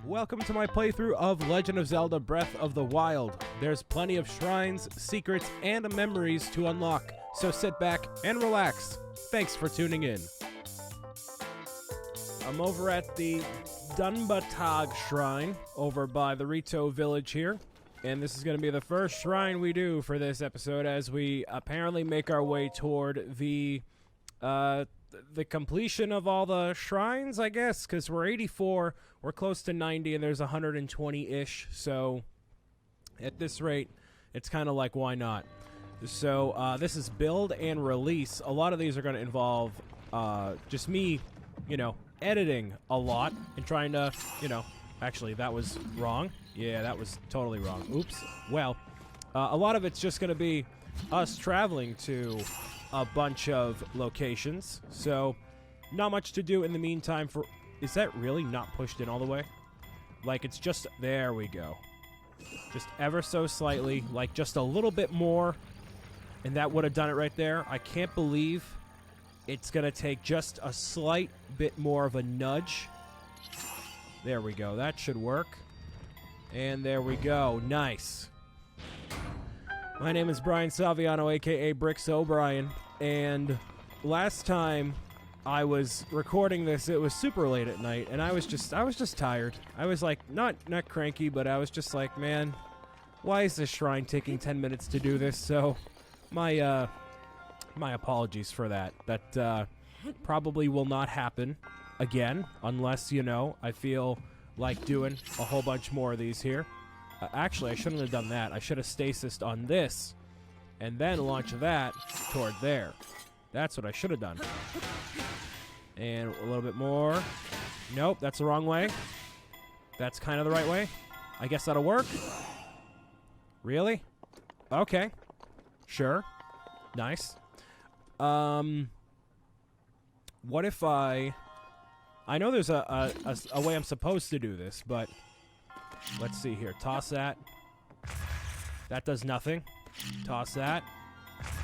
Welcome to my playthrough of Legend of Zelda Breath of the Wild. There's plenty of shrines, secrets, and memories to unlock, so sit back and relax. Thanks for tuning in. I'm over at the DUNBA TAAG shrine over by the Rito village here, and this is going to be the first shrine we do for this episode as we apparently make our way toward the completion of all the shrines, I guess, because we're 84, we're close to 90, and there's 120-ish, so at this rate, it's kind of like, why not? So, this is build and release. A lot of these are going to involve, just me, editing a lot and trying to, actually, that was wrong. Yeah, that was totally wrong. Oops. Well, a lot of it's just going to be us traveling to a bunch of locations, so not much to do in the meantime. Is that really not pushed in all the way? Like, it's just, there we go. Just ever so slightly, like just a little bit more, and that would have done it right there. I can't believe it's gonna take just a slight bit more of a nudge. There we go, that should work. And there we go, nice. My name is BrianSaviano, aka Bricks O'Brien, and last time I was recording this, it was super late at night, and I was just tired. I was like, not cranky, but I was just like, man, why is this shrine taking 10 minutes to do this? So, my apologies for that. That probably will not happen again, unless, I feel like doing a whole bunch more of these here. Actually, I shouldn't have done that. I should have stasised on this, and then launch that toward there. That's what I should have done. And a little bit more. Nope, that's the wrong way. That's kind of the right way. I guess that'll work. Really? Okay. Sure. Nice. What if I know there's a way I'm supposed to do this, but let's see here. Toss that. That does nothing. Toss that.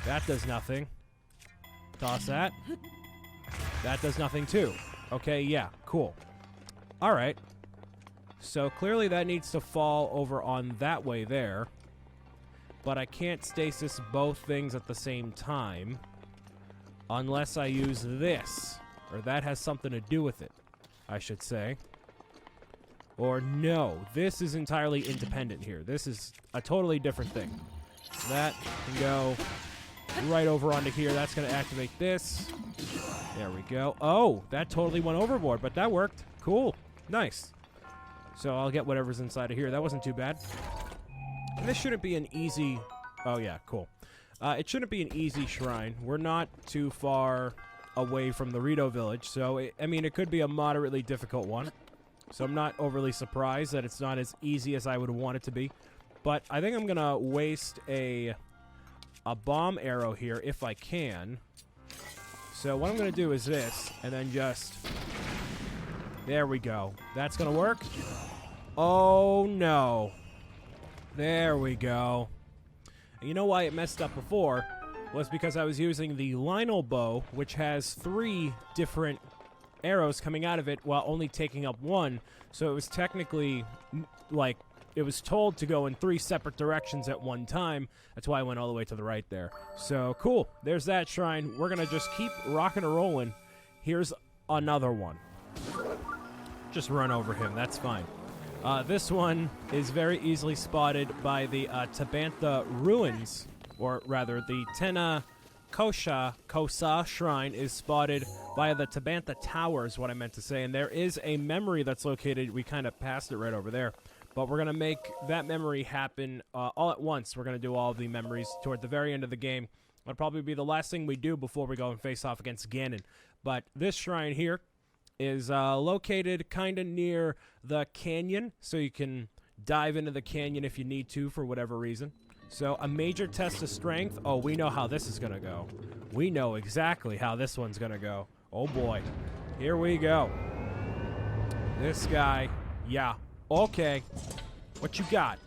That does nothing. Toss that. That does nothing too. Okay, yeah, cool. Alright. So clearly that needs to fall over on that way there. But I can't stasis both things at the same time unless I use this. Or that has something to do with it, I should say. Or no, this is entirely independent here. This is a totally different thing. That can go right over onto here. That's going to activate this. There we go. Oh, that totally went overboard, but that worked. Cool. Nice. So I'll get whatever's inside of here. That wasn't too bad. And this shouldn't be an easy... Oh, yeah, cool. It shouldn't be an easy shrine. We're not too far away from the Rito village, so, it could be a moderately difficult one. So I'm not overly surprised that it's not as easy as I would want it to be. But I think I'm going to waste a bomb arrow here if I can. So what I'm going to do is this, and then just... There we go. That's going to work. Oh, no. There we go. And you know why it messed up before? Was because I was using the Lionel bow, which has 3 different arrows coming out of it while only taking up 1. So it was technically, like, it was told to go in 3 separate directions at one time. That's why I went all the way to the right there. So, cool. There's that shrine. We're going to just keep rocking and rolling. Here's another one. Just run over him. That's fine. This one is very easily spotted by the Tabantha ruins, or rather, the Tena Kosa shrine is spotted via the Tabantha Tower is what I meant to say, and there is a memory that's located. We kind of passed it right over there, but we're going to make that memory happen all at once. We're going to do all of the memories toward the very end of the game. That'll probably be the last thing we do before we go and face off against Ganon. But this shrine here is located kind of near the canyon, so you can dive into the canyon if you need to for whatever reason. So a major test of strength. Oh, we know how this is going to go. We know exactly how this one's going to go. Oh, boy. Here we go. This guy. Yeah. Okay. What you got?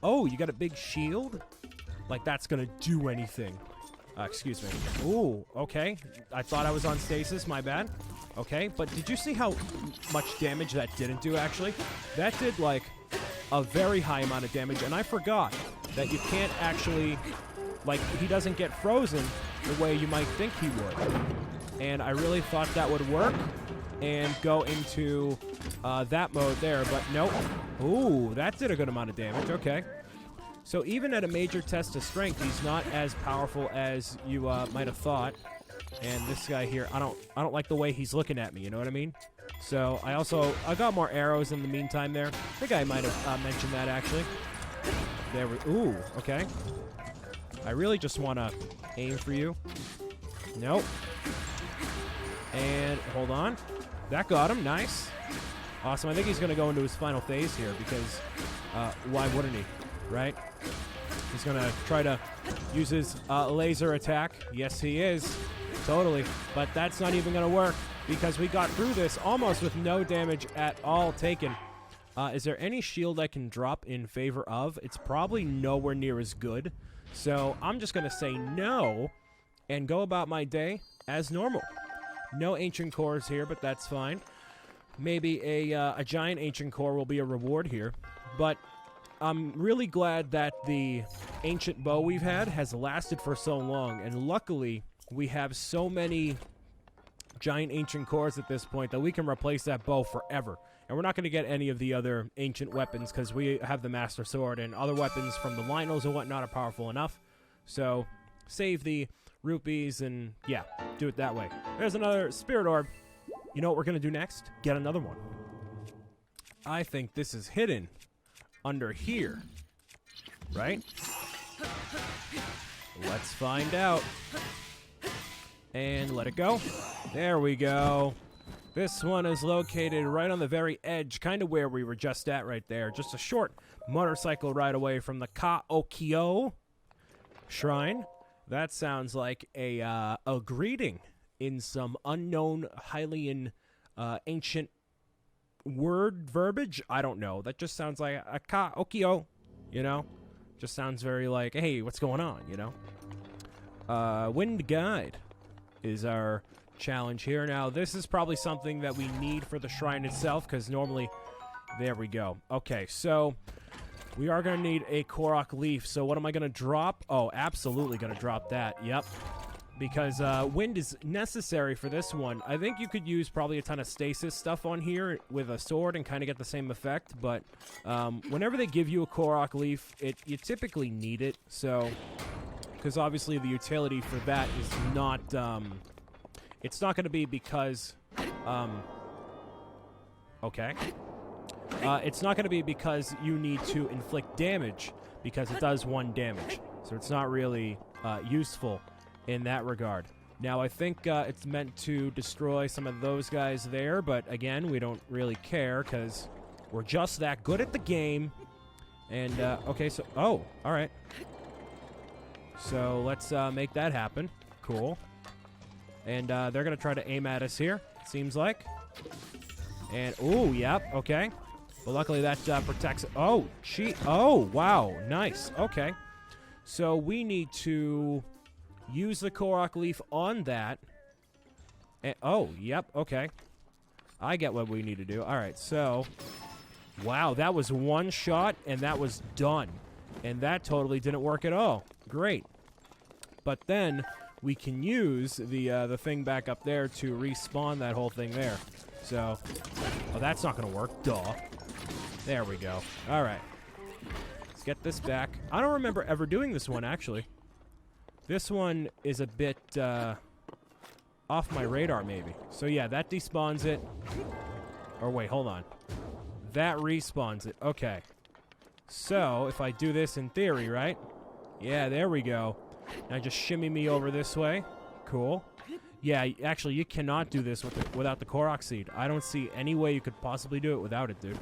Oh, you got a big shield? Like that's going to do anything. Excuse me. Ooh, okay. I thought I was on stasis. My bad. Okay, but did you see how much damage that didn't do, actually? That did, like, a very high amount of damage, and I forgot that you can't actually, like, he doesn't get frozen the way you might think he would. And I really thought that would work and go into that mode there, but nope. Ooh, that did a good amount of damage. Okay. So even at a major test of strength, he's not as powerful as you might have thought. And this guy here, I don't like the way he's looking at me, you know what I mean? So I got more arrows in the meantime there. I think I might have mentioned that, actually. There we, ooh, okay. I really just want to aim for you. Nope. And hold on. That got him, nice. Awesome, I think he's going to go into his final phase here because why wouldn't he, right? He's going to try to use his laser attack. Yes, he is. Totally. But that's not even going to work because we got through this almost with no damage at all taken. Is there any shield I can drop in favor of? It's probably nowhere near as good. So I'm just going to say no and go about my day as normal. No ancient cores here, but that's fine. Maybe a giant ancient core will be a reward here. But I'm really glad that the ancient bow we've had has lasted for so long. And luckily, we have so many giant ancient cores at this point that we can replace that bow forever. And we're not going to get any of the other ancient weapons because we have the Master Sword, and other weapons from the Lionels and whatnot are powerful enough. So save the rupees and, yeah, do it that way. There's another Spirit Orb. You know what we're going to do next? Get another one. I think this is hidden under here. Right? Let's find out. And let it go. There we go. This one is located right on the very edge, kind of where we were just at right there. Just a short motorcycle ride away from the OKEO shrine. That sounds like a greeting in some unknown, highly ancient word verbiage. I don't know. That just sounds like a OKEO, you know? Just sounds very like, hey, what's going on, you know? Wind Guide is our challenge here. Now, this is probably something that we need for the shrine itself, because normally... There we go. Okay, so... We are going to need a Korok leaf, so what am I going to drop? Oh, absolutely going to drop that, yep. Because wind is necessary for this one. I think you could use probably a ton of stasis stuff on here with a sword and kind of get the same effect, but whenever they give you a Korok leaf, you typically need it, so... Because obviously the utility for that is not... it's not going to be because... okay. It's not going to be because you need to inflict damage, because it does 1 damage. So it's not really useful in that regard. Now, I think it's meant to destroy some of those guys there, but again, we don't really care, because we're just that good at the game. And, okay, so... Oh, alright. So, let's make that happen. Cool. And they're going to try to aim at us here, it seems like. And, ooh, yep, okay. But luckily that protects... Oh, oh, wow, nice. Okay. So we need to use the Korok leaf on that. And, oh, yep, okay. I get what we need to do. All right, so... Wow, that was 1 shot, and that was done. And that totally didn't work at all. Great. But then we can use the thing back up there to respawn that whole thing there. So... Oh, that's not going to work. Duh. There we go. All right. Let's get this back. I don't remember ever doing this one, actually. This one is a bit off my radar, maybe. So, yeah, that despawns it. Or, wait, hold on. That respawns it. Okay. So, if I do this in theory, right? Yeah, there we go. Now just shimmy me over this way. Cool. Yeah, actually, you cannot do this without the Korok seed. I don't see any way you could possibly do it without it, dude.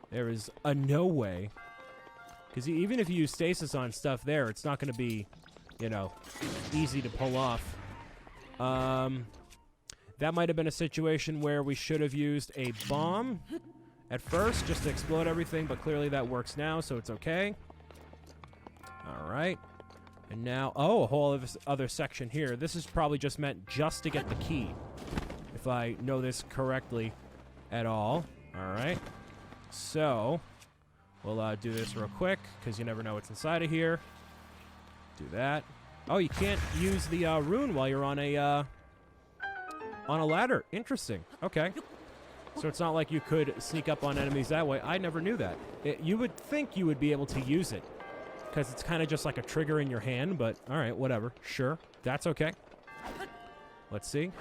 There is a no way. Because even if you use stasis on stuff there, it's not going to be, you know, easy to pull off. That might have been a situation where we should have used a bomb at first just to explode everything, but clearly that works now, so it's okay. All right. And now, oh, a whole other section here. This is probably just meant just to get the key, if I know this correctly at all. All right. So, we'll do this real quick, because you never know what's inside of here. Do that. Oh, you can't use the rune while you're on a ladder. Interesting. Okay. So it's not like you could sneak up on enemies that way. I never knew that. You would think you would be able to use it, because it's kind of just like a trigger in your hand, but all right, whatever. Sure. That's okay. Let's see.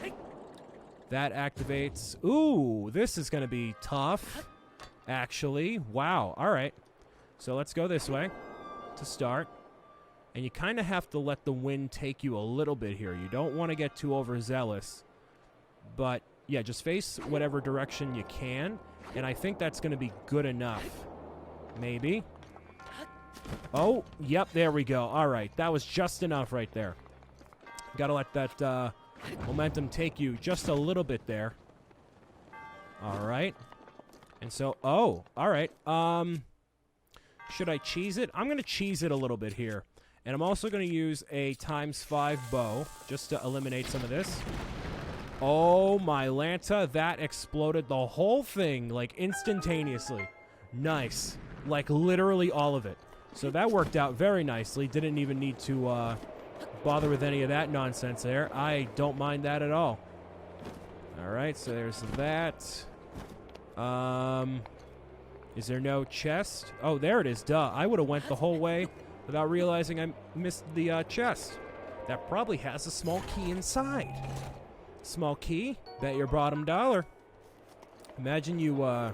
That activates. Ooh, this is going to be tough, actually. Wow. All right. So let's go this way to start. And you kind of have to let the wind take you a little bit here. You don't want to get too overzealous. But, yeah, just face whatever direction you can. And I think that's going to be good enough. Maybe. Oh, yep, there we go. All right, that was just enough right there. Got to let that momentum take you just a little bit there. All right. And so, oh, all right. Should I cheese it? I'm going to cheese it a little bit here. And I'm also going to use a ×5 bow just to eliminate some of this. Oh, my Lanta, that exploded the whole thing, like, instantaneously. Nice. Like, literally all of it. So that worked out very nicely. Didn't even need to bother with any of that nonsense there. I don't mind that at all. All right, so there's that. Is there no chest? Oh, there it is. Duh. I would have went the whole way without realizing I missed the chest. That probably has a small key inside. Small key? Bet your bottom dollar. Imagine you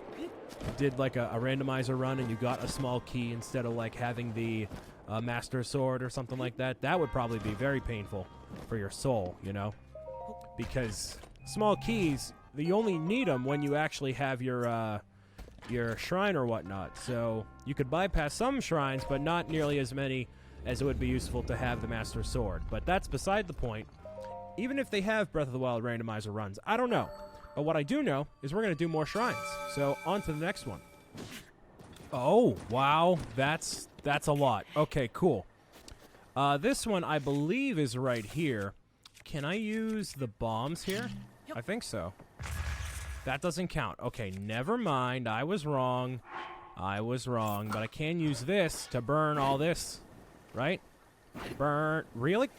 did like a randomizer run and you got a small key instead of like having the master sword or something like that. That would probably be very painful for your soul, you know? Because small keys, you only need them when you actually have your shrine or whatnot. So you could bypass some shrines, but not nearly as many as it would be useful to have the master sword. But that's beside the point. Even if they have Breath of the Wild randomizer runs, I don't know. But what I do know is we're going to do more shrines. So on to the next one. Oh, wow. That's a lot. Okay, cool. This one, I believe, is right here. Can I use the bombs here? I think so. That doesn't count. Okay, never mind. I was wrong. I was wrong. But I can use this to burn all this. Right? Burn. Really?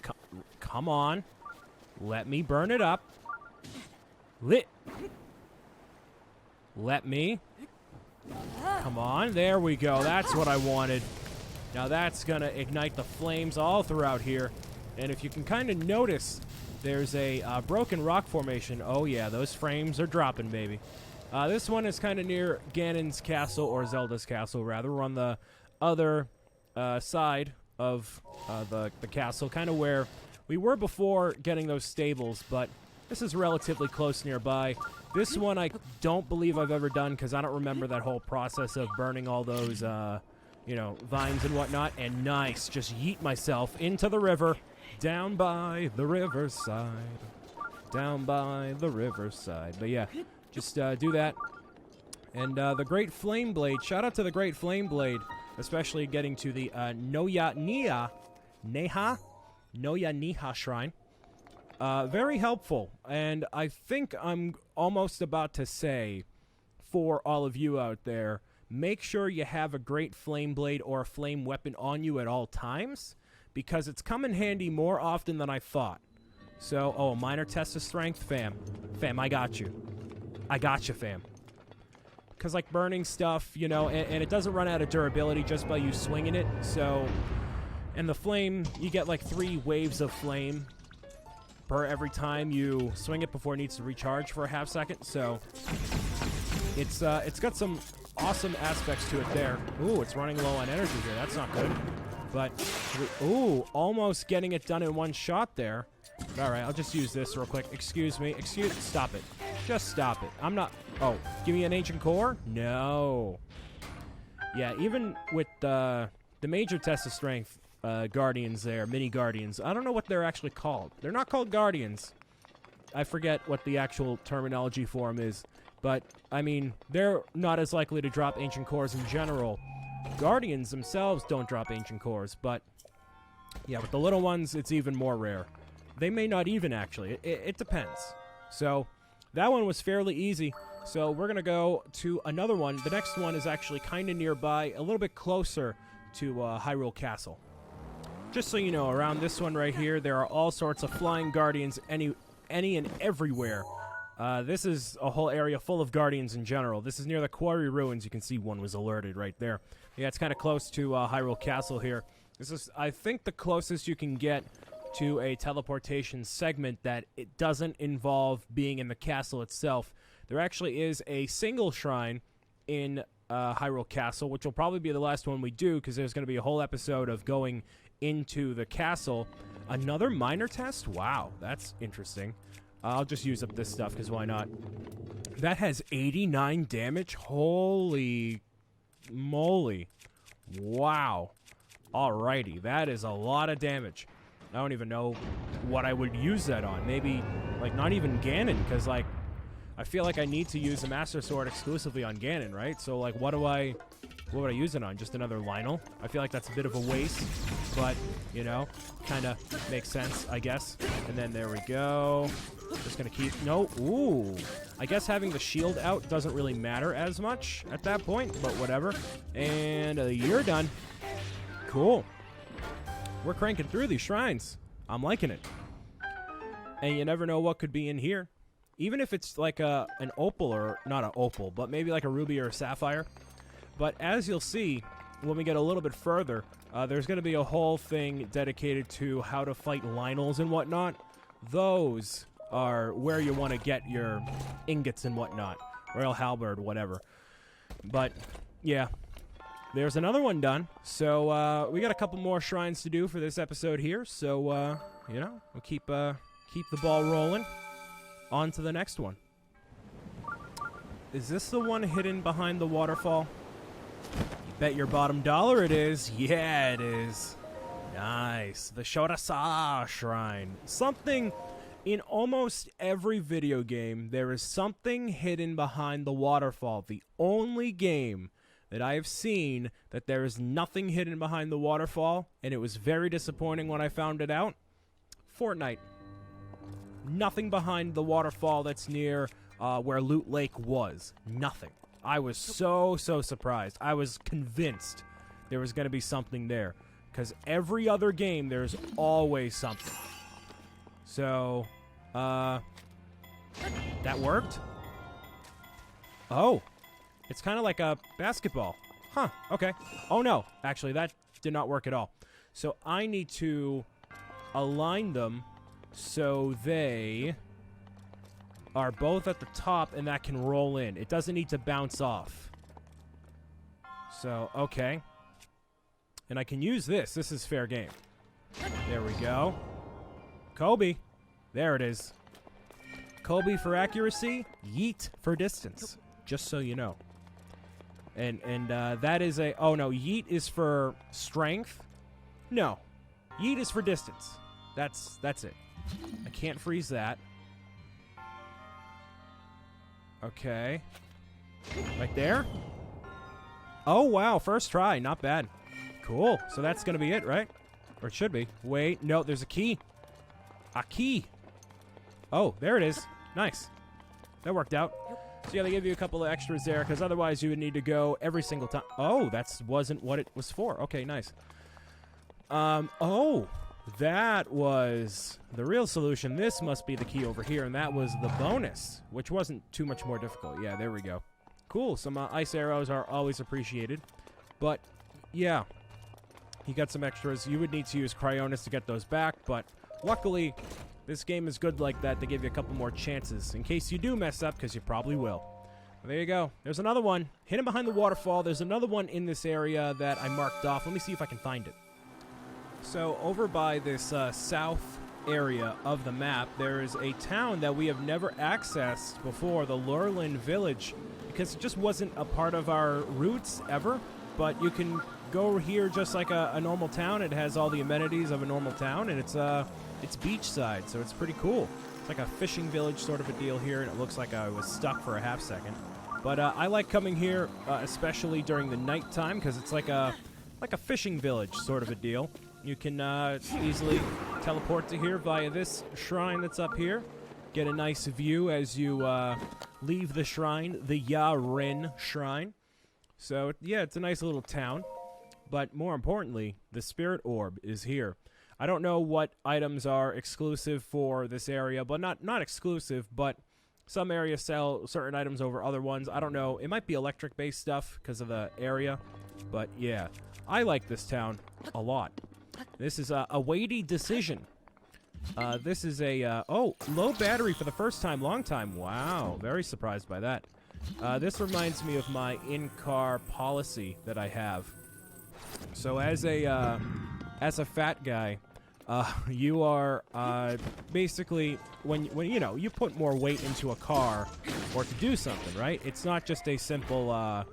Come on. Let me burn it up. Let me. Come on. There we go. That's what I wanted. Now that's going to ignite the flames all throughout here. And if you can kind of notice, there's a broken rock formation. Oh, yeah. Those frames are dropping, baby. This one is kind of near Ganon's castle, or Zelda's castle, rather. We're on the other side of the castle, kind of where we were before getting those stables, but this is relatively close nearby. This one I don't believe I've ever done because I don't remember that whole process of burning all those, you know, vines and whatnot. And nice, just yeet myself into the river, down by the riverside, down by the riverside. But yeah, just do that. And the Great Flame Blade, shout out to the Great Flame Blade, especially getting to the Noya Niha Shrine. Very helpful, and I think I'm almost about to say, for all of you out there, make sure you have a Great Flame Blade or a flame weapon on you at all times, because it's come in handy more often than I thought. So, oh, minor test of strength, fam. Fam, I got you. I got you, fam. Because, like, burning stuff, you know, and it doesn't run out of durability just by you swinging it, so... And the flame, you get like 3 waves of flame per every time you swing it before it needs to recharge for a half second. So it's got some awesome aspects to it there. Ooh, it's running low on energy here. That's not good. But, ooh, almost getting it done in one shot there. All right, I'll just use this real quick. Excuse me. Stop it. Just stop it. I'm not... Oh, give me an ancient core? No. Yeah, even with the major test of strength, guardians there, mini guardians. I don't know what they're actually called. They're not called guardians. I forget what the actual terminology for them is. But, I mean, they're not as likely to drop ancient cores in general. Guardians themselves don't drop ancient cores, but, yeah, with the little ones, it's even more rare. They may not even, actually. It depends. So, that one was fairly easy. So we're going to go to another one. The next one is actually kind of nearby, a little bit closer to Hyrule Castle. Just so you know, around this one right here, there are all sorts of flying guardians any and everywhere. This is a whole area full of guardians in general. This is near the quarry ruins. You can see one was alerted right there. Yeah, it's kind of close to Hyrule Castle here. This is, I think, the closest you can get to a teleportation segment that it doesn't involve being in the castle itself. There actually is a single shrine in Hyrule Castle, which will probably be the last one we do, because there's going to be a whole episode of going into the castle. Another minor test? Wow, that's interesting. I'll just use up this stuff, because why not? That has 89 damage? Holy moly. Wow. Alrighty, that is a lot of damage. I don't even know what I would use that on. Maybe, like, not even Ganon, because, like, I feel like I need to use the Master Sword exclusively on Ganon, right? So, like, what would I use it on? Just another Lionel? I feel like that's a bit of a waste, but, you know, kind of makes sense, I guess. And then there we go. Just gonna keep, no, ooh. I guess having the shield out doesn't really matter as much at that point, but whatever. And you're done. Cool. We're cranking through these shrines. I'm liking it. And you never know what could be in here. Even if it's like an opal, or not an opal, but maybe like a ruby or a sapphire. But as you'll see, when we get a little bit further, there's going to be a whole thing dedicated to how to fight Lionels and whatnot. Those are where you want to get your ingots and whatnot. Royal Halberd, whatever. But, yeah. There's another one done. So, we got a couple more shrines to do for this episode here. So, you know, we'll keep the ball rolling. On to the next one. Is this the one hidden behind the waterfall? You bet your bottom dollar it is. Yeah, it is. Nice. The SHODA shrine. Something in almost every video game, there is something hidden behind the waterfall. The only game that I have seen that there is nothing hidden behind the waterfall, and it was very disappointing when I found it out, Fortnite. Nothing behind the waterfall that's near where Loot Lake was. Nothing. I was so surprised. I was convinced there was going to be something there. Because every other game, there's always something. So, that worked? Oh. It's kind of like a basketball. Huh, okay. Oh no, actually that did not work at all. So I need to align them so they are both at the top and that can roll in. It doesn't need to bounce off. So, okay. And I can use this. This is fair game. There we go. Kobe. There it is. Kobe for accuracy, yeet for distance. Just so you know. And that is a... Oh, no. Yeet is for strength. No. Yeet is for distance. That's it. I can't freeze that. Okay. Right there? Oh, wow. First try. Not bad. Cool. So that's going to be it, right? Or it should be. Wait. No, there's a key. A key. Oh, there it is. Nice. That worked out. So yeah, they give you a couple of extras there, because otherwise you would need to go every single time. Oh, that wasn't what it was for. Okay, nice. Oh, that was the real solution. This must be the key over here, and that was the bonus, which wasn't too much more difficult. Yeah, there we go. Cool. Some ice arrows are always appreciated. But, yeah, you got some extras. You would need to use Cryonis to get those back, but luckily... This game is good like that. They give you a couple more chances in case you do mess up, because you probably will. Well, there you go. There's another one. Hidden behind the waterfall. There's another one in this area that I marked off. Let me see if I can find it. So over by this south area of the map, there is a town that we have never accessed before, the LURELIN village, because it just wasn't a part of our routes ever. But you can go here just like a normal town. It has all the amenities of a normal town, and it's beachside, so it's pretty cool. It's like a fishing village sort of a deal here, and it looks like I was stuck for a half second. But I like coming here, especially during the nighttime, because it's like a fishing village sort of a deal. You can easily teleport to here via this shrine that's up here, Get a nice view as you leave the shrine, the Yarin Shrine. So, yeah, it's a nice little town. But more importantly, the Spirit Orb is here. I don't know what items are exclusive for this area, but not exclusive, but some areas sell certain items over other ones. I don't know. It might be electric-based stuff because of the area. But, yeah, I like this town a lot. This is a weighty decision. This is a, low battery for the first time, long time. Wow, very surprised by that. This reminds me of my in-car policy that I have. So as a fat guy, you are, basically, when you know, you put more weight into a car or to do something, right? It's not just a simple,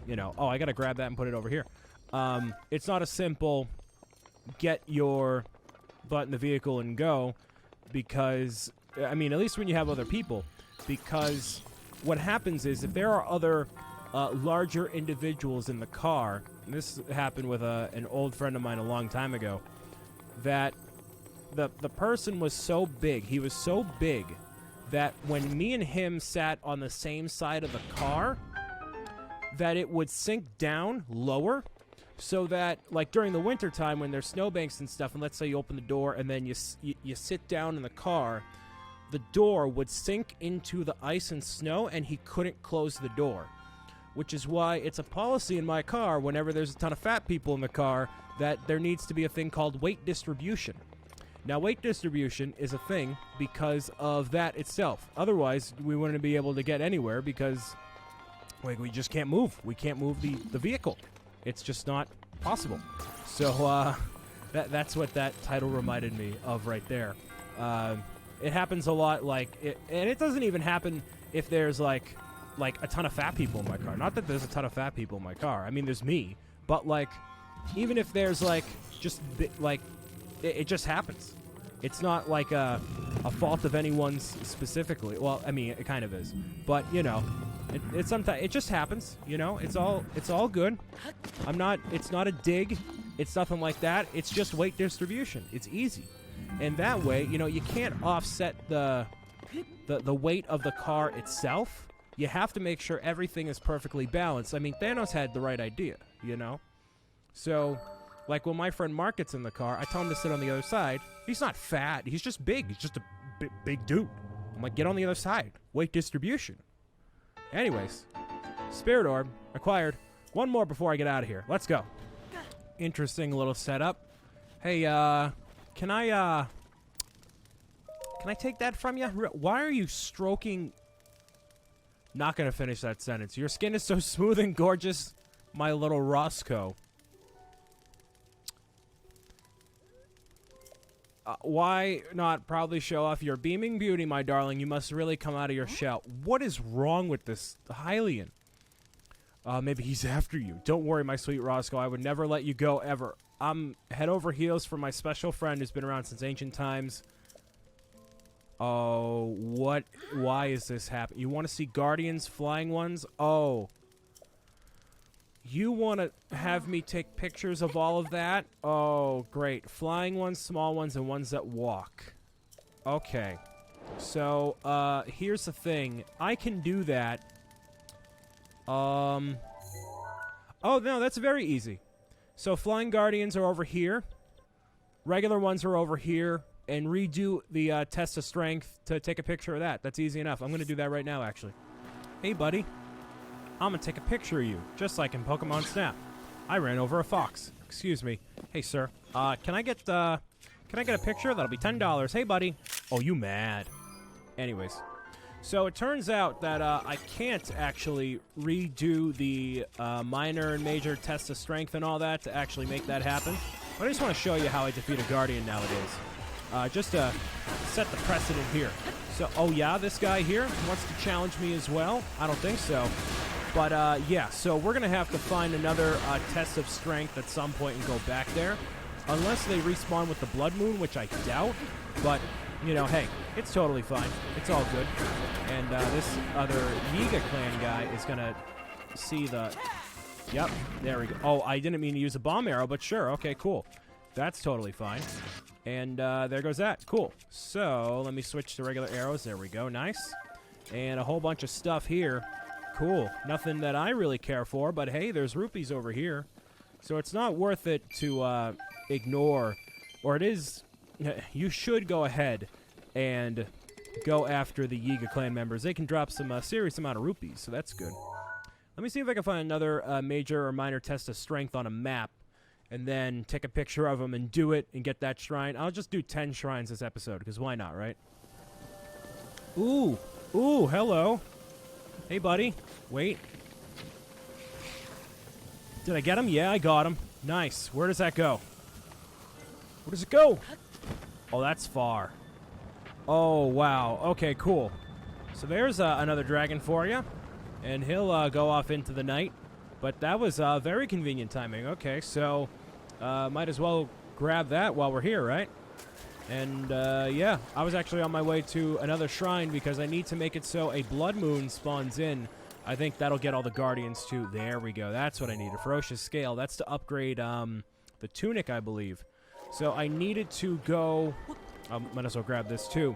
you know, oh, I gotta grab that and put it over here. It's not a simple get your butt in the vehicle and go, because, I mean, at least when you have other people, because what happens is if there are other larger individuals in the car, and this happened with an old friend of mine a long time ago, that the person was so big, he was so big, that when me and him sat on the same side of the car, that it would sink down lower, so that, like, during the winter time when there's snowbanks and stuff, and let's say you open the door and then you sit down in the car, the door would sink into the ice and snow, and he couldn't close the door. Which is why it's a policy in my car, whenever there's a ton of fat people in the car, that there needs to be a thing called weight distribution. Now, weight distribution is a thing because of that itself. Otherwise, we wouldn't be able to get anywhere because, like, we just can't move. We can't move the vehicle. It's just not possible. So, that's what that title reminded me of right there. It happens a lot, like, and it doesn't even happen if there's, like a ton of fat people in my car. Not that there's a ton of fat people in my car. I mean, there's me. But, like, even if there's, like, just, like, it just happens. It's not, like, a fault of anyone's specifically. Well, I mean, it kind of is. But, you know, it sometimes, it just happens, you know? It's all good. It's not a dig. It's nothing like that. It's just weight distribution. It's easy. And that way, you know, you can't offset the weight of the car itself. You have to make sure everything is perfectly balanced. I mean, Thanos had the right idea, you know? So, like, when my friend Mark gets in the car, I tell him to sit on the other side. He's not fat. He's just big. He's just a big dude. I'm like, get on the other side. Weight distribution. Anyways, Spirit Orb acquired. One more before I get out of here. Let's go. Interesting little setup. Hey, can I take that from you? Why are you stroking... Not gonna finish that sentence. Your skin is so smooth and gorgeous, my little Roscoe. Why not proudly show off your beaming beauty, my darling? You must really come out of your shell. What is wrong with this Hylian? Maybe he's after you. Don't worry, my sweet Roscoe. I would never let you go, ever. I'm head over heels for my special friend who's been around since ancient times. Oh, what? Why is this happening? You want to see Guardians, flying ones? Oh. You want to have me take pictures of all of that? Oh, great. Flying ones, small ones, and ones that walk. Okay. So, here's the thing. I can do that. Oh, no, that's very easy. So, flying Guardians are over here. Regular ones are over here. And redo the test of strength to take a picture of that. That's easy enough. I'm going to do that right now, actually. Hey, buddy. I'm going to take a picture of you, just like in Pokemon Snap. I ran over a fox. Excuse me. Hey, sir. Can I get a picture? That'll be $10. Hey, buddy. Oh, you mad. Anyways. So it turns out that I can't actually redo the minor and major test of strength and all that to actually make that happen. But I just want to show you how I defeat a Guardian nowadays. Just to set the precedent here. So, oh yeah, this guy here wants to challenge me as well? I don't think so. But, yeah, so we're going to have to find another test of strength at some point and go back there. Unless they respawn with the Blood Moon, which I doubt. But, you know, hey, it's totally fine. It's all good. And this other Yiga clan guy is going to see the... Yep, there we go. Oh, I didn't mean to use a bomb arrow, but sure. Okay, cool. That's totally fine. And there goes that. Cool. So let me switch to regular arrows. There we go. Nice. And a whole bunch of stuff here. Cool. Nothing that I really care for, but hey, there's rupees over here. So it's not worth it to ignore, or it is, you should go ahead and go after the Yiga clan members. They can drop some serious amount of rupees, so that's good. Let me see if I can find another major or minor test of strength on a map, and then take a picture of them and do it and get that shrine. I'll just do 10 shrines this episode, because why not, right? Ooh. Ooh, hello. Hey, buddy. Wait. Did I get him? Yeah, I got him. Nice. Where does that go? Where does it go? Oh, that's far. Oh, wow. Okay, cool. So there's another dragon for you. And he'll go off into the night. But that was very convenient timing. Okay, so might as well grab that while we're here, right? And, yeah, I was actually on my way to another shrine because I need to make it so a blood moon spawns in. I think that'll get all the guardians, too. There we go. That's what I need. A ferocious scale. That's to upgrade the tunic, I believe. So I needed to go... might as well grab this, too.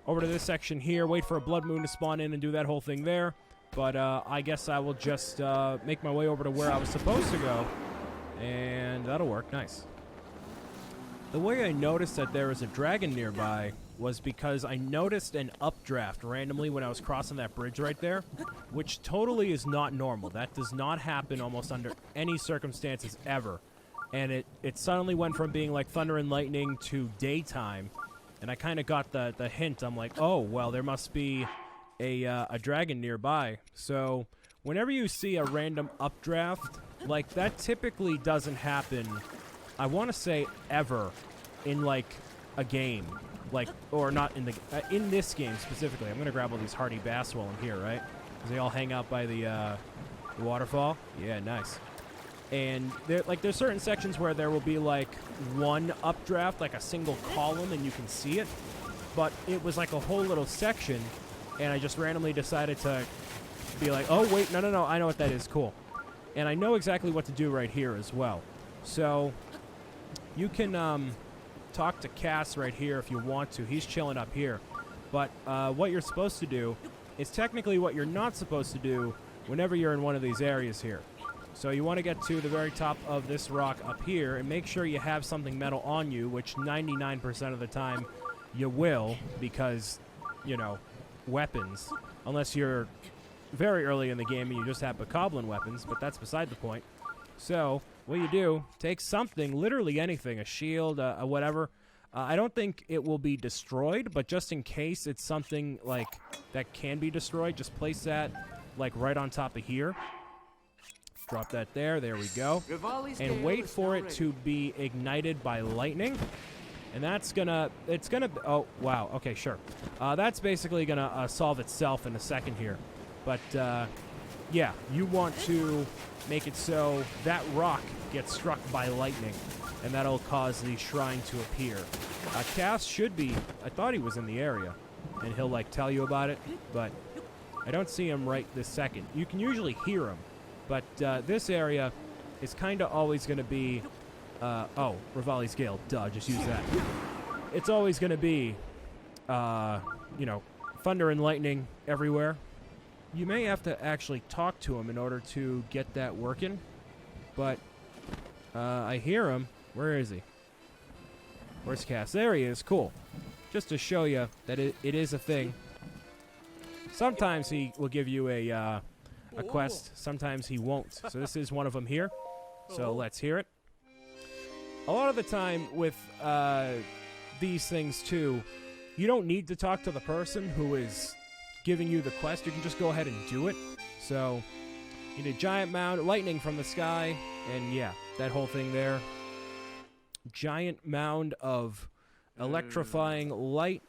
Over to this section here. Wait for a blood moon to spawn in and do that whole thing there. But I guess I will just make my way over to where I was supposed to go. And that'll work. Nice. The way I noticed that there was a dragon nearby was because I noticed an updraft randomly when I was crossing that bridge right there, which totally is not normal. That does not happen almost under any circumstances ever. And it suddenly went from being like thunder and lightning to daytime, and I kind of got the hint. I'm like, oh, well, there must be a dragon nearby. So whenever you see a random updraft, like that typically doesn't happen, I want to say ever in like a game, like, or not in the in this game specifically. I'm gonna grab all these hardy bass while I'm here, right? Because they all hang out by the waterfall. Yeah, nice. And there's certain sections where there will be like one updraft, like a single column, and you can see it. But it was like a whole little section, and I just randomly decided to be like, oh wait, no, I know what that is. Cool. And I know exactly what to do right here as well. So you can talk to Cass right here if you want to. He's chilling up here. But what you're supposed to do is technically what you're not supposed to do whenever you're in one of these areas here. So you want to get to the very top of this rock up here and make sure you have something metal on you, which 99% of the time you will, because, you know, weapons. Unless you're very early in the game and you just have bokoblin weapons, but that's beside the point. So what you do, take something, literally anything, a shield, a whatever. I don't think it will be destroyed, but just in case it's something like that can be destroyed, just place that like right on top of here. Drop that there. There we go. And wait for it to be ignited by lightning. And that's gonna... It's gonna... Oh, wow. Okay, sure. That's basically gonna solve itself in a second here. But, yeah. You want to make it so that rock gets struck by lightning. And that'll cause the shrine to appear. Cass should be... I thought he was in the area. And he'll, like, tell you about it. But I don't see him right this second. You can usually hear him. But this area is kind of always going to be... oh, Rivali's Gale. Duh, just use that. It's always going to be, you know, thunder and lightning everywhere. You may have to actually talk to him in order to get that working. But I hear him. Where is he? Where's Cass? There he is. Cool. Just to show you that it is a thing. Sometimes he will give you a quest. Sometimes he won't. So this is one of them here. So let's hear it. A lot of the time with these things too, you don't need to talk to the person who is giving you the quest. You can just go ahead and do it. So you need a giant mound, lightning from the sky, and yeah, that whole thing there. Giant mound of electrifying light.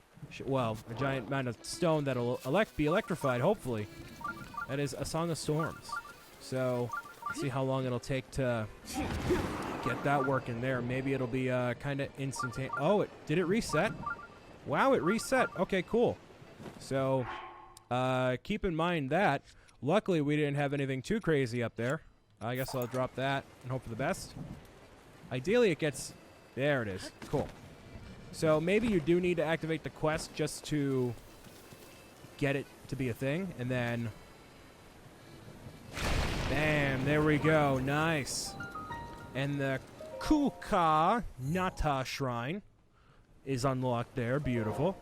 Well, a giant mound of stone that'll be electrified, hopefully. That is a Song of Storms. So, let's see how long it'll take to get that working there. Maybe it'll be kind of instantaneous. Oh, did it reset? Wow, it reset. Okay, cool. So, keep in mind that. Luckily, we didn't have anything too crazy up there. I guess I'll drop that and hope for the best. Ideally, it gets... There it is. Cool. So maybe you do need to activate the quest just to get it to be a thing. And then... Bam, there we go. Nice. And the QUKAH NATA shrine is unlocked there. Beautiful.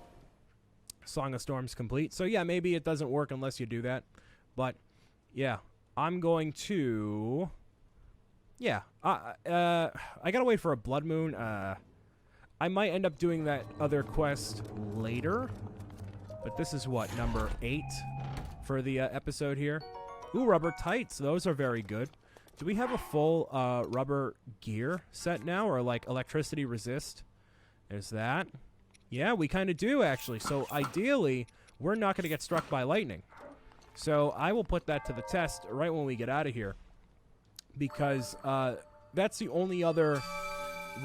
Song of Storms complete. So yeah, maybe it doesn't work unless you do that. But yeah, I'm going to... Yeah, I gotta wait for a blood moon. I might end up doing that other quest later. But this is what, number 8 for the episode here. Ooh, rubber tights. Those are very good. Do we have a full rubber gear set now, or like electricity resist? There's that. Yeah, we kind of do, actually. So ideally, we're not going to get struck by lightning. So I will put that to the test right when we get out of here. Because that's the only other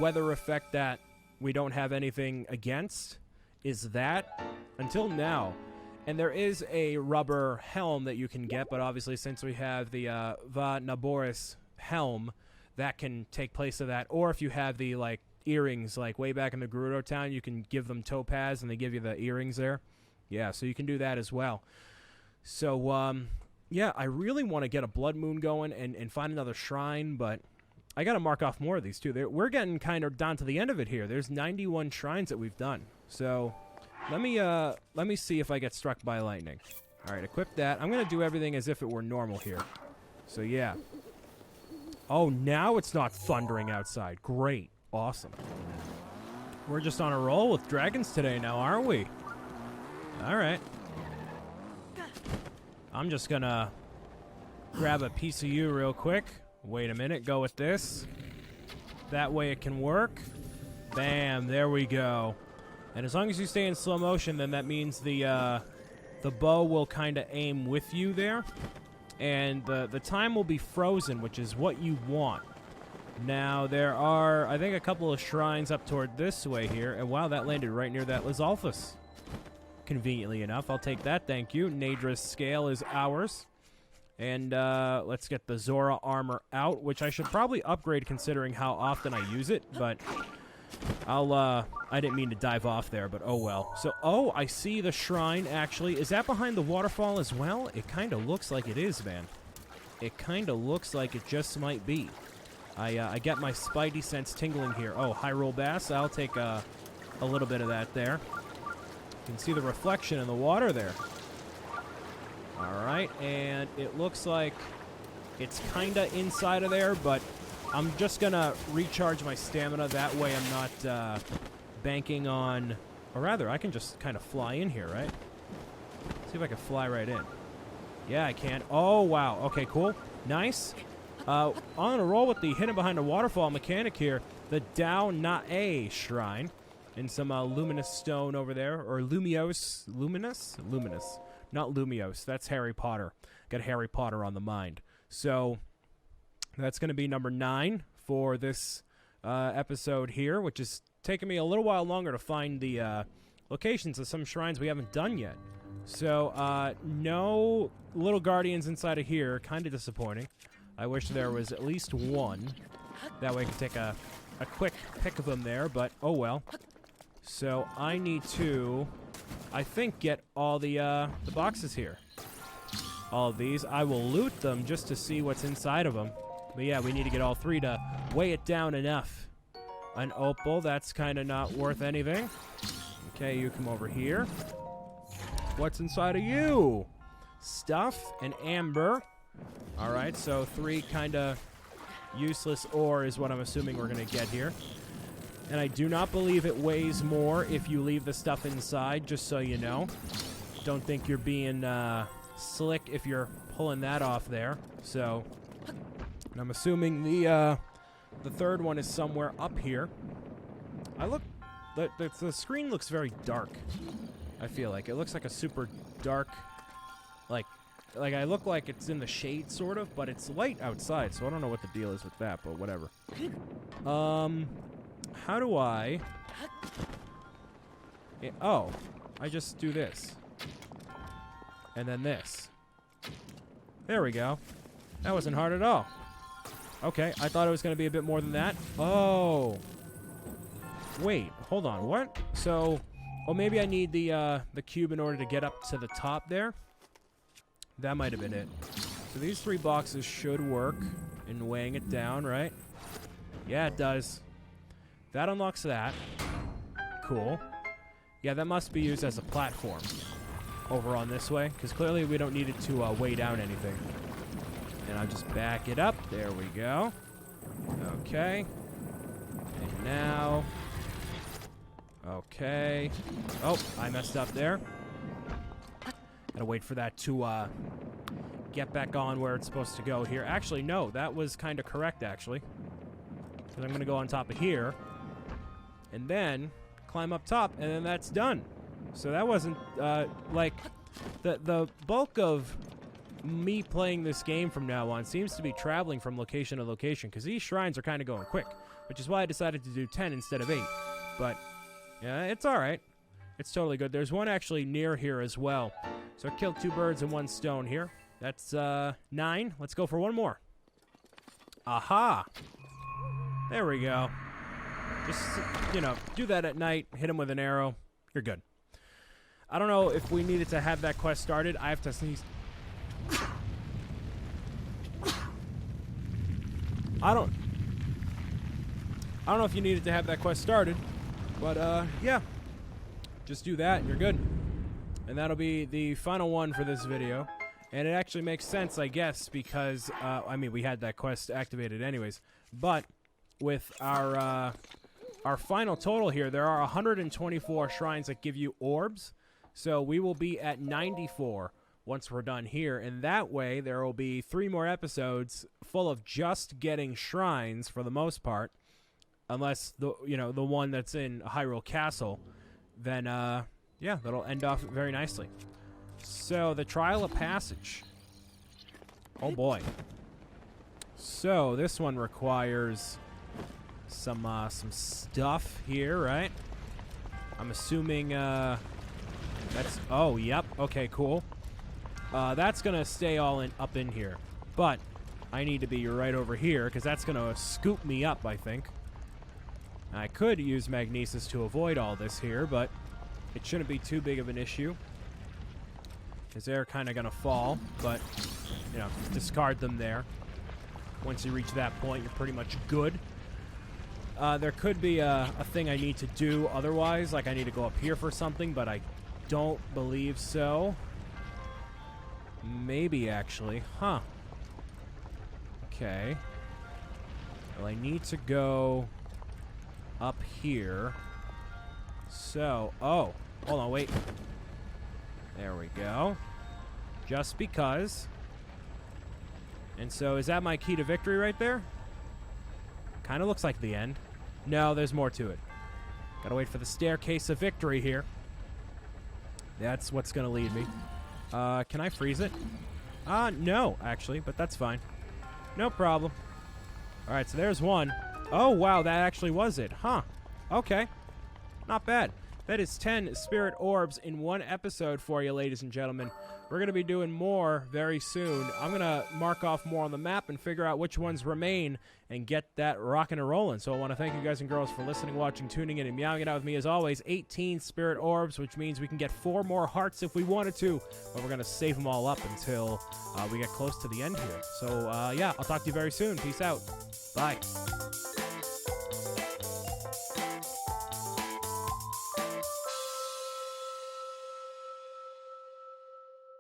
weather effect that we don't have anything against, is that until now. And there is a rubber helm that you can get, but obviously since we have the Va Naboris helm, that can take place of that. Or if you have the like earrings, like way back in the Gerudo town, you can give them topaz and they give you the earrings there. Yeah, so you can do that as well. So, yeah, I really want to get a blood moon going and find another shrine, but I got to mark off more of these too. We're getting kind of down to the end of it here. There's 91 shrines that we've done. So... Let me see if I get struck by lightning. All right, equip that. I'm going to do everything as if it were normal here. So, yeah. Oh, now it's not thundering outside. Great. Awesome. We're just on a roll with dragons today now, aren't we? All right. I'm just going to grab a piece of you real quick. Wait a minute. Go with this. That way it can work. Bam. There we go. And as long as you stay in slow motion, then that means the bow will kind of aim with you there. And the time will be frozen, which is what you want. Now, there are, I think, a couple of shrines up toward this way here. And wow, that landed right near that Lizalfus. Conveniently enough. I'll take that, thank you. Nadra's scale is ours. And let's get the Zora armor out, which I should probably upgrade considering how often I use it. But... I didn't mean to dive off there, but oh well. So, oh, I see the shrine, actually. Is that behind the waterfall as well? It kind of looks like it is, man. It kind of looks like it just might be. I get my spidey sense tingling here. Oh, high roll bass. I'll take a little bit of that there. You can see the reflection in the water there. All right, and it looks like it's kind of inside of there, but... I'm just going to recharge my stamina. That way I'm not banking on... Or rather, I can just kind of fly in here, right? See if I can fly right in. Yeah, I can. Oh, wow. Okay, cool. Nice. On a roll with the hidden behind the waterfall mechanic here. The DUNBA shrine. And some luminous stone over there. Or lumiose. Luminous? Luminous. Not lumiose. That's Harry Potter. Got Harry Potter on the mind. So... That's going to be number 9 for this episode here, which is taking me a little while longer to find the locations of some shrines we haven't done yet. So, no little guardians inside of here. Kind of disappointing. I wish there was at least one. That way I could take a quick pick of them there, but oh well. So, I need to, I think, get all the boxes here. All of these. I will loot them just to see what's inside of them. But yeah, we need to get all 3 to weigh it down enough. An opal, that's kind of not worth anything. Okay, you come over here. What's inside of you? Stuff and amber. All right, so 3 kind of useless ore is what I'm assuming we're going to get here. And I do not believe it weighs more if you leave the stuff inside, just so you know. Don't think you're being slick if you're pulling that off there. So... And I'm assuming the third one is somewhere up here. The screen looks very dark. I feel like it looks like a super dark, like I look like it's in the shade sort of, but it's light outside, so I don't know what the deal is with that, but whatever. How do I? Oh, I just do this, and then this. There we go. That wasn't hard at all. Okay, I thought it was going to be a bit more than that. Oh. Wait, hold on. What? So, oh, maybe I need the cube in order to get up to the top there. That might have been it. So these 3 boxes should work in weighing it down, right? Yeah, it does. That unlocks that. Cool. Yeah, that must be used as a platform over on this way, because clearly we don't need it to weigh down anything. And I'll just back it up. There we go. Okay. And now... Okay. Oh, I messed up there. Gotta wait for that to get back on where it's supposed to go here. Actually, no, that was kind of correct, actually. Because I'm gonna go on top of here. And then climb up top, and then that's done. So that wasn't, like, the bulk of me playing this game from now on seems to be traveling from location to location, because these shrines are kind of going quick, which is why I decided to do 10 instead of 8. But, yeah, it's alright. It's totally good. There's one actually near here as well. So I killed 2 birds and 1 stone here. That's, 9. Let's go for 1 more. Aha! There we go. Just, you know, do that at night, hit him with an arrow, you're good. I don't know if we needed to have that quest started. I have to sneeze. I don't know if you needed to have that quest started, but, yeah. Just do that and you're good. And that'll be the final one for this video. And it actually makes sense, I guess, because, I mean, we had that quest activated anyways. But with our final total here, there are 124 shrines that give you orbs. So we will be at 94 once we're done here. And that way, there will be 3 more episodes full of just getting shrines for the most part. Unless, the one that's in Hyrule Castle. Then, yeah, that'll end off very nicely. So, the Trial of Passage. Oh, boy. So, this one requires some stuff here, right? I'm assuming, that's... Oh, yep. Okay, cool. That's going to stay all up in here. But, I need to be right over here, because that's going to scoop me up, I think. I could use magnesis to avoid all this here, but it shouldn't be too big of an issue. Because they're kind of going to fall, but, you know, discard them there. Once you reach that point, you're pretty much good. There could be a thing I need to do otherwise, like I need to go up here for something, but I don't believe so. Maybe, actually. Huh. Okay. Well, I need to go up here. So, oh, hold on, wait. There we go. Just because. And so, is that my key to victory right there? Kind of looks like the end. No, there's more to it. Gotta wait for the staircase of victory here. That's what's gonna lead me. Can I freeze it? No, actually, but that's fine. No problem. Alright, so there's one. Oh, wow, that actually was it. Huh. Okay. Not bad. That is 10 spirit orbs in 1 episode for you, ladies and gentlemen. We're going to be doing more very soon. I'm going to mark off more on the map and figure out which ones remain and get that rocking and rolling. So I want to thank you guys and girls for listening, watching, tuning in, and meowing it out with me as always. 18 spirit orbs, which means we can get 4 more hearts if we wanted to. But we're going to save them all up until we get close to the end here. So, yeah, I'll talk to you very soon. Peace out. Bye.